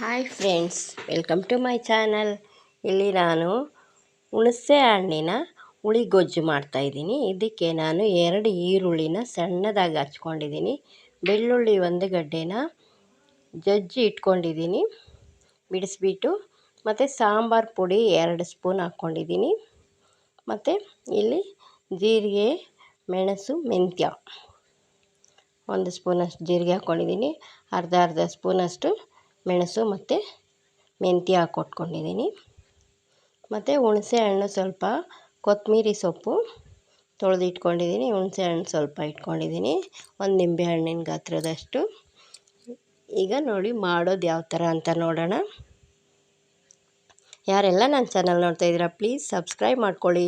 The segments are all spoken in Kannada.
Hi friends, welcome to my channel. ಇಲ್ಲಿ ನಾನು ಹುಣಸೆ ಹಣ್ಣಿನ ಹುಳಿಗೊಜ್ಜು ಮಾಡ್ತಾಯಿದ್ದೀನಿ. ಇದಕ್ಕೆ ನಾನು 2 ಈರುಳ್ಳಿನ ಸಣ್ಣದಾಗಿ ಹಚ್ಕೊಂಡಿದ್ದೀನಿ. ಬೆಳ್ಳುಳ್ಳಿ 1 ಗಡ್ಡೆನ ಜಜ್ಜಿ ಇಟ್ಕೊಂಡಿದ್ದೀನಿ ಬಿಡಿಸ್ಬಿಟ್ಟು. ಮತ್ತು ಸಾಂಬಾರು ಪುಡಿ 2 ಸ್ಪೂನ್ ಹಾಕ್ಕೊಂಡಿದ್ದೀನಿ. ಮತ್ತು ಇಲ್ಲಿ ಜೀರಿಗೆ, ಮೆಣಸು, ಮೆಂತ್ಯ 1 ಸ್ಪೂನಷ್ಟು ಜೀರಿಗೆ ಹಾಕ್ಕೊಂಡಿದ್ದೀನಿ. ಅರ್ಧ ಸ್ಪೂನಷ್ಟು ಮೆಣಸು ಮತ್ತು ಮೆಂತ್ಯ ಹಾಕ್ಕೊಟ್ಕೊಂಡಿದ್ದೀನಿ. ಮತ್ತು ಹುಣಸೆ ಹಣ್ಣು ಸ್ವಲ್ಪ, ಕೊತ್ತಂಬರಿ ಸೊಪ್ಪು ತೊಳೆದಿಟ್ಕೊಂಡಿದ್ದೀನಿ. ಹುಣಸೆ ಹಣ್ಣು ಸ್ವಲ್ಪ ಇಟ್ಕೊಂಡಿದ್ದೀನಿ, 1 ನಿಂಬೆ ಹಣ್ಣಿನ ಗಾತ್ರದಷ್ಟು. ಈಗ ನೋಡಿ ಮಾಡೋದು ಯಾವ ಥರ ಅಂತ ನೋಡೋಣ. ಯಾರೆಲ್ಲ ನನ್ನ ಚಾನಲ್ ನೋಡ್ತಾ ಇದ್ದೀರಾ ಪ್ಲೀಸ್ ಸಬ್ಸ್ಕ್ರೈಬ್ ಮಾಡ್ಕೊಳ್ಳಿ,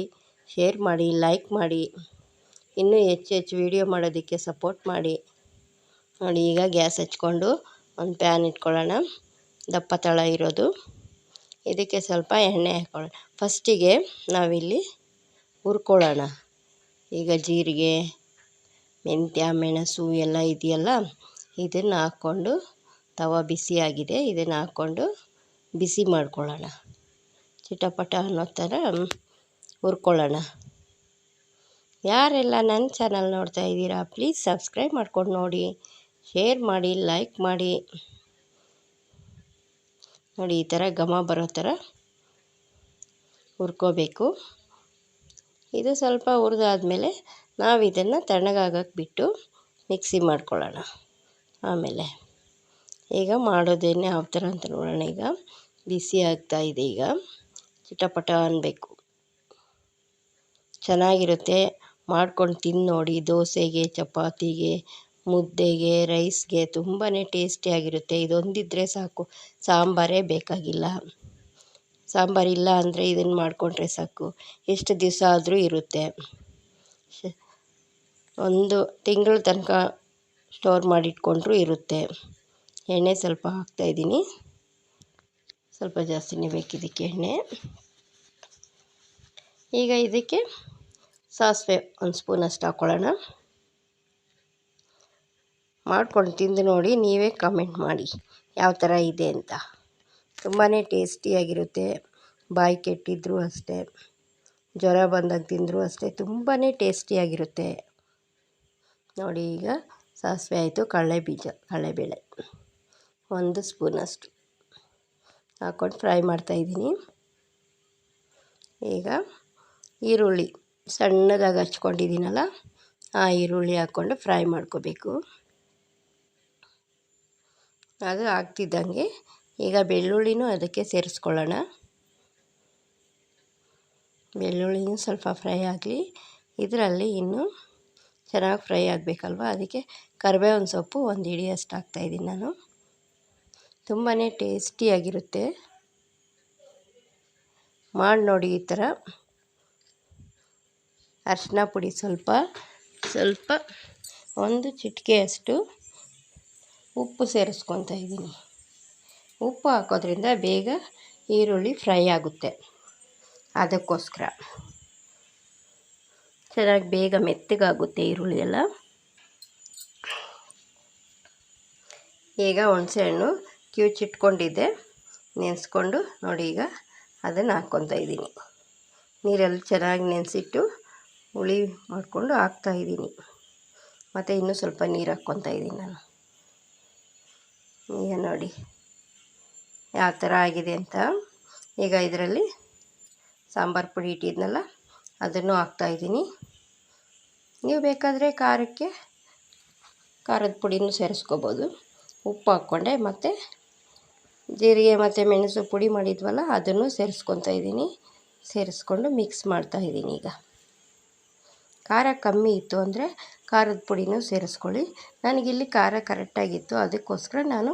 ಶೇರ್ ಮಾಡಿ, ಲೈಕ್ ಮಾಡಿ, ಇನ್ನೂ ಹೆಚ್ಚು ವೀಡಿಯೋ ಮಾಡೋದಕ್ಕೆ ಸಪೋರ್ಟ್ ಮಾಡಿ. ನೋಡಿ, ಈಗ ಗ್ಯಾಸ್ ಹಚ್ಕೊಂಡು ಒಂದು ಪ್ಯಾನ್ ಇಟ್ಕೊಳ್ಳೋಣ, ದಪ್ಪ ತಳ ಇರೋದು. ಇದಕ್ಕೆ ಸ್ವಲ್ಪ ಎಣ್ಣೆ ಹಾಕೊಳ್ಳೋಣ. ಫಸ್ಟಿಗೆ ನಾವಿಲ್ಲಿ ಹುರ್ಕೊಳ್ಳೋಣ. ಈಗ ಜೀರಿಗೆ, ಮೆಂತ್ಯ, ಮೆಣಸು ಎಲ್ಲ ಇದೆಯಲ್ಲ, ಇದನ್ನು ಹಾಕ್ಕೊಂಡು, ತವ ಬಿಸಿಯಾಗಿದೆ, ಇದನ್ನು ಹಾಕ್ಕೊಂಡು ಬಿಸಿ ಮಾಡ್ಕೊಳ್ಳೋಣ. ಚಿಟಪಟ ಅನ್ನೋ ಥರ ಹುರ್ಕೊಳ್ಳೋಣ. ಯಾರೆಲ್ಲ ನನ್ನ ಚಾನಲ್ ನೋಡ್ತಾ ಇದ್ದೀರಾ ಪ್ಲೀಸ್ ಸಬ್ಸ್ಕ್ರೈಬ್ ಮಾಡ್ಕೊಂಡು ನೋಡಿ, ಶೇರ್ ಮಾಡಿ, ಲೈಕ್ ಮಾಡಿ. ನೋಡಿ, ಈ ಥರ ಘಮ ಬರೋ ಥರ ಹುರ್ಕೋಬೇಕು. ಇದು ಸ್ವಲ್ಪ ಹುರಿದಾದ್ಮೇಲೆ ನಾವು ಇದನ್ನು ತಣ್ಣಗಾಗಕ್ಕೆ ಬಿಟ್ಟು ಮಿಕ್ಸಿ ಮಾಡ್ಕೊಳ್ಳೋಣ. ಆಮೇಲೆ ಈಗ ಮಾಡೋದೇನೆ ಯಾವ ಥರ ಅಂತ ನೋಡೋಣ. ಈಗ ಬಿಸಿ ಆಗ್ತಾಯಿದೆ, ಈಗ ಚಿಟಪಟ ಅನ್ನಬೇಕು. ಚೆನ್ನಾಗಿರುತ್ತೆ, ಮಾಡ್ಕೊಂಡು ತಿಂದು ನೋಡಿ. ದೋಸೆಗೆ, ಚಪಾತಿಗೆ, ಮುದ್ದೆಗೆ, ರೈಸ್ಗೆ ತುಂಬಾ ಟೇಸ್ಟಿಯಾಗಿರುತ್ತೆ. ಇದೊಂದಿದ್ದರೆ ಸಾಕು, ಸಾಂಬಾರೇ ಬೇಕಾಗಿಲ್ಲ. ಸಾಂಬಾರಿಲ್ಲ ಅಂದರೆ ಇದನ್ನು ಮಾಡಿಕೊಂಡ್ರೆ ಸಾಕು, ಎಷ್ಟು ದಿವಸ ಆದರೂ ಇರುತ್ತೆ. 1 ತಿಂಗಳ ತನಕ ಸ್ಟೋರ್ ಮಾಡಿಟ್ಕೊಂಡ್ರೂ ಇರುತ್ತೆ. ಎಣ್ಣೆ ಸ್ವಲ್ಪ ಹಾಕ್ತಾಯಿದ್ದೀನಿ, ಸ್ವಲ್ಪ ಜಾಸ್ತಿನೇ ಬೇಕಿದ್ದಕ್ಕೆ ಎಣ್ಣೆ. ಈಗ ಇದಕ್ಕೆ ಸಾಸಿವೆ 1 ಸ್ಪೂನಷ್ಟು ಹಾಕ್ಕೊಳ್ಳೋಣ. ಮಾಡ್ಕೊಂಡು ತಿಂದು ನೋಡಿ, ನೀವೇ ಕಮೆಂಟ್ ಮಾಡಿ ಯಾವ ಥರ ಇದೆ ಅಂತ. ತುಂಬಾ ಟೇಸ್ಟಿಯಾಗಿರುತ್ತೆ. ಬಾಯಿ ಕೆಟ್ಟಿದ್ರೂ ಅಷ್ಟೇ, ಜ್ವರ ಬಂದಾಗ ತಿಂದರೂ ಅಷ್ಟೇ, ತುಂಬಾ ಟೇಸ್ಟಿಯಾಗಿರುತ್ತೆ. ನೋಡಿ, ಈಗ ಸಾಸಿವೆ ಆಯಿತು. ಕಡಲೆಬೇಳೆ 1 ಸ್ಪೂನಷ್ಟು ಹಾಕ್ಕೊಂಡು ಫ್ರೈ ಮಾಡ್ತಾಯಿದ್ದೀನಿ. ಈಗ ಈರುಳ್ಳಿ ಸಣ್ಣದಾಗಿ ಹಚ್ಕೊಂಡಿದ್ದೀನಲ್ಲ, ಆ ಈರುಳ್ಳಿ ಹಾಕ್ಕೊಂಡು ಫ್ರೈ ಮಾಡ್ಕೋಬೇಕು. ಅದು ಆಗ್ತಿದ್ದಂಗೆ ಈಗ ಬೆಳ್ಳುಳ್ಳಿನೂ ಅದಕ್ಕೆ ಸೇರಿಸ್ಕೊಳ್ಳೋಣ. ಬೆಳ್ಳುಳ್ಳಿನೂ ಸ್ವಲ್ಪ ಫ್ರೈ ಆಗಲಿ. ಇದರಲ್ಲಿ ಇನ್ನೂ ಚೆನ್ನಾಗಿ ಫ್ರೈ ಆಗಬೇಕಲ್ವ, ಅದಕ್ಕೆ ಕರಿಬೇವಿನ ಸೊಪ್ಪು 1 ಹಿಡಿಯಷ್ಟು ಹಾಕ್ತಾಯಿದ್ದೀನಿ ನಾನು. ತುಂಬಾ ಟೇಸ್ಟಿಯಾಗಿರುತ್ತೆ, ಮಾಡಿ ನೋಡಿ ಈ ಥರ. ಅರಿಶಿನ ಪುಡಿ ಸ್ವಲ್ಪ 1 ಚಿಟಿಕೆಯಷ್ಟು ಉಪ್ಪು ಸೇರಿಸ್ಕೊತಾ ಇದ್ದೀನಿ. ಉಪ್ಪು ಹಾಕೋದ್ರಿಂದ ಬೇಗ ಈರುಳ್ಳಿ ಫ್ರೈ ಆಗುತ್ತೆ, ಅದಕ್ಕೋಸ್ಕರ ಚೆನ್ನಾಗಿ ಬೇಗ ಮೆತ್ತಗಾಗುತ್ತೆ ಈರುಳ್ಳಿ ಎಲ್ಲ. ಈಗ ಹುಣಸೆಹಣ್ಣು ಕಿವುಚಿಟ್ಕೊಂಡಿದ್ದೆ, ನೆನೆಸ್ಕೊಂಡು ನೋಡಿ, ಈಗ ಅದನ್ನು ಹಾಕ್ಕೊತಾ ಇದ್ದೀನಿ. ನೀರಲ್ಲಿ ಚೆನ್ನಾಗಿ ನೆನೆಸಿಟ್ಟು ಹುಳಿ ಮಾಡಿಕೊಂಡು ಹಾಕ್ತಾಯಿದ್ದೀನಿ. ಮತ್ತು ಇನ್ನೂ ಸ್ವಲ್ಪ ನೀರು ಹಾಕ್ಕೊತಾ ಇದ್ದೀನಿ ನಾನು. ಈಗ ನೋಡಿ ಯಾವ ಥರ ಆಗಿದೆ ಅಂತ. ಈಗ ಇದರಲ್ಲಿ ಸಾಂಬಾರು ಪುಡಿ ಇಟ್ಟಿದ್ನಲ್ಲ, ಅದನ್ನು ಹಾಕ್ತಾಯಿದ್ದೀನಿ. ನೀವು ಬೇಕಾದರೆ ಖಾರದ ಪುಡಿನೂ ಸೇರಿಸ್ಕೋಬೋದು. ಉಪ್ಪು ಹಾಕ್ಕೊಂಡೆ, ಮತ್ತು ಜೀರಿಗೆ ಮತ್ತು ಮೆಣಸು ಪುಡಿ ಮಾಡಿದ್ವಲ್ಲ, ಅದನ್ನು ಸೇರಿಸ್ಕೊತಾ ಇದ್ದೀನಿ. ಸೇರಿಸ್ಕೊಂಡು ಮಿಕ್ಸ್ ಮಾಡ್ತಾಯಿದ್ದೀನಿ. ಈಗ ಖಾರ ಕಮ್ಮಿ ಇತ್ತು ಅಂದರೆ ಖಾರದ ಪುಡಿನೂ ಸೇರಿಸ್ಕೊಳ್ಳಿ. ನನಗಿಲ್ಲಿ ಖಾರ ಕರೆಕ್ಟಾಗಿತ್ತು, ಅದಕ್ಕೋಸ್ಕರ ನಾನು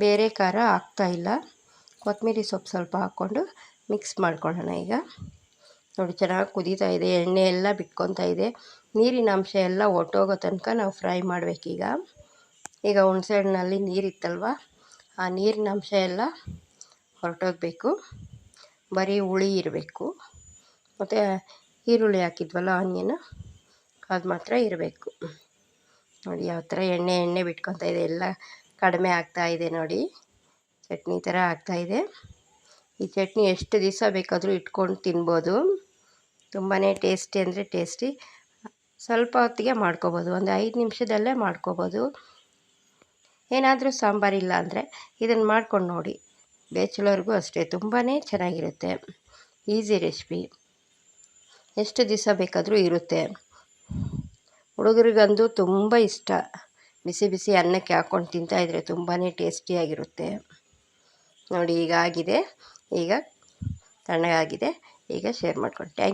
ಬೇರೆ ಖಾರ ಹಾಕ್ತಾಯಿಲ್ಲ. ಕೊತ್ತಂಬರಿ ಸೊಪ್ಪು ಸ್ವಲ್ಪ ಹಾಕ್ಕೊಂಡು ಮಿಕ್ಸ್ ಮಾಡ್ಕೊಳ್ಳೋಣ. ಈಗ ನೋಡಿ, ಚೆನ್ನಾಗಿ ಕುದೀತಾ ಇದೆ, ಎಣ್ಣೆ ಎಲ್ಲ ಬಿಟ್ಕೊತಾ ಇದೆ. ನೀರಿನ ಅಂಶ ಎಲ್ಲ ಒಟ್ಟೋಗೋ ತನಕ ನಾವು ಫ್ರೈ ಮಾಡಬೇಕೀಗ. ಈಗ ಹುಣಸೆ ಹಣ್ಣಲ್ಲಿ ನೀರಿತ್ತಲ್ವ, ಆ ನೀರಿನ ಅಂಶ ಎಲ್ಲ ಹೊರಟೋಗಬೇಕು, ಬರೀ ಹುಳಿ ಇರಬೇಕು. ಮತ್ತು ಈರುಳ್ಳಿ ಹಾಕಿದ್ವಲ್ಲ, ಆನಿಯನ್, ಅದು ಮಾತ್ರ ಇರಬೇಕು. ನೋಡಿ ಯಾವ ಥರ ಎಣ್ಣೆ ಬಿಟ್ಕೊತಾ ಇದೆ, ಎಲ್ಲ ಕಡಿಮೆ ಆಗ್ತಾಯಿದೆ ನೋಡಿ. ಚಟ್ನಿ ಥರ ಆಗ್ತಾಯಿದೆ. ಈ ಚಟ್ನಿ ಎಷ್ಟು ದಿವಸ ಬೇಕಾದರೂ ಇಟ್ಕೊಂಡು ತಿನ್ಬೋದು. ತುಂಬಾ ಟೇಸ್ಟಿ ಅಂದರೆ ಟೇಸ್ಟಿ. ಸ್ವಲ್ಪ ಹೊತ್ತಿಗೆ ಮಾಡ್ಕೊಬೋದು, ಒಂದು 5 ನಿಮಿಷದಲ್ಲೇ ಮಾಡ್ಕೊಬೋದು. ಏನಾದರೂ ಸಾಂಬಾರಿಲ್ಲ ಅಂದರೆ ಇದನ್ನು ಮಾಡ್ಕೊಂಡು ನೋಡಿ. ಬ್ಯಾಚುಲರ್ಗೂ ಅಷ್ಟೇ ತುಂಬಾ ಚೆನ್ನಾಗಿರುತ್ತೆ. ಈಸಿ ರೆಸಿಪಿ, ಎಷ್ಟು ದಿವಸ ಬೇಕಾದರೂ ಇರುತ್ತೆ. ಹುಡುಗರಿಗಂತೂ ತುಂಬ ಇಷ್ಟ. ಬಿಸಿ ಬಿಸಿ ಅನ್ನಕ್ಕೆ ಹಾಕ್ಕೊಂಡು ತಿಂತಾಯಿದ್ರೆ ತುಂಬಾ ಟೇಸ್ಟಿಯಾಗಿರುತ್ತೆ. ನೋಡಿ ಈಗ ಆಗಿದೆ, ಈಗ ತಣ್ಣಗಾಗಿದೆ. ಈಗ ಶೇರ್ ಮಾಡ್ಕೊಂಡು ಥ್ಯಾಂಕ್ ಯು.